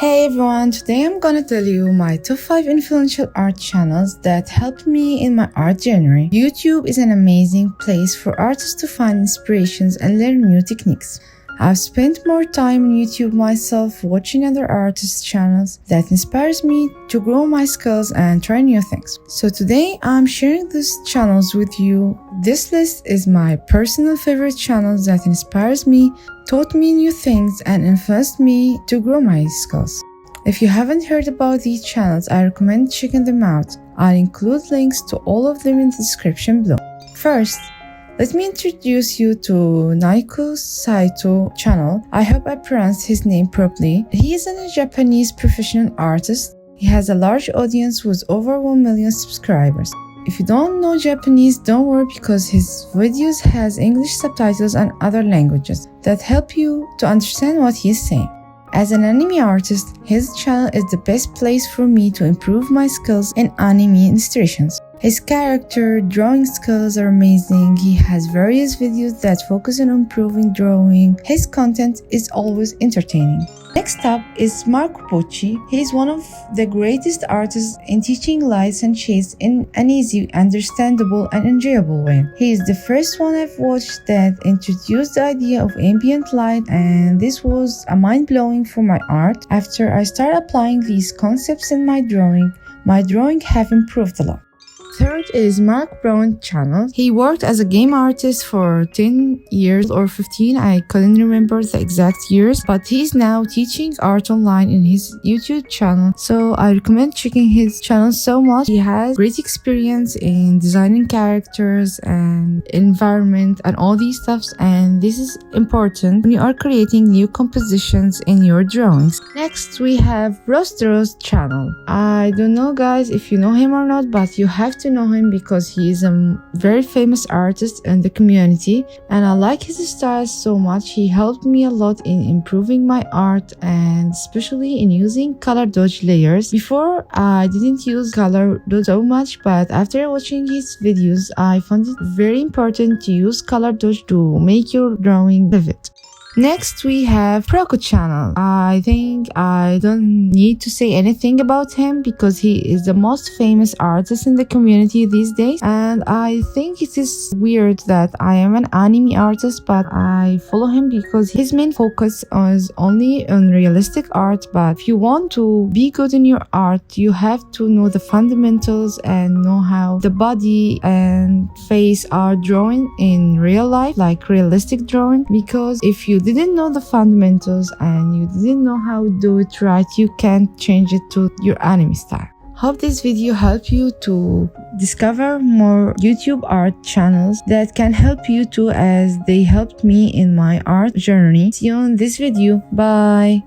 Hey everyone, today I'm gonna tell you my top 5 influential art channels that helped me in my art journey. YouTube is an amazing place for artists to find inspirations and learn new techniques. I've spent more time on YouTube myself watching other artists' channels that inspires me to grow my skills and try new things. So today I'm sharing these channels with you. This list is my personal favorite channels that inspires me, taught me new things and influenced me to grow my skills. If you haven't heard about these channels, I recommend checking them out. I'll include links to all of them in the description below. First, let me introduce you to Naiko Saito channel. I hope I pronounced his name properly. He is a Japanese professional artist. He has a large audience with over 1 million subscribers. If you don't know Japanese, don't worry because his videos has English subtitles and other languages that help you to understand what he is saying. As an anime artist, his channel is the best place for me to improve my skills in anime illustrations. His character drawing skills are amazing. He has various videos that focus on improving drawing. His content is always entertaining. Next up is Marco Pucci. He is one of the greatest artists in teaching lights and shades in an easy, understandable, and enjoyable way. He is the first one I've watched that introduced the idea of ambient light, and this was a mind-blowing for my art. After I started applying these concepts in my drawing have improved a lot. Third is Mark Brown channel. He worked as a game artist for 10 years or 15, I couldn't remember the exact years, but he's now teaching art online in his YouTube channel, so I recommend checking his channel so much. He has great experience in designing characters and environment and all these stuffs, and this is important when you are creating new compositions in your drawings. Next we have Rostero's channel. I don't know guys if you know him or not, but you have to know him because he is a very famous artist in the community and I like his style so much. He helped me a lot in improving my art and especially in using color dodge layers. Before I didn't use color dodge so much, but after watching his videos I found it very important to use color dodge to make your drawing vivid. Next we have Proco channel. I think I don't need to say anything about him because he is the most famous artist in the community these days, and I think it is weird that I am an anime artist but I follow him because his main focus is only on realistic art. But if you want to be good in your art, you have to know the fundamentals and know how the body and face are drawn in real life, like realistic drawing, because if you didn't know the fundamentals and you didn't know how to do it right, you can't change it to your anime style. Hope this video helped you to discover more YouTube art channels that can help you too, as they helped me in my art journey. See you in this video. Bye.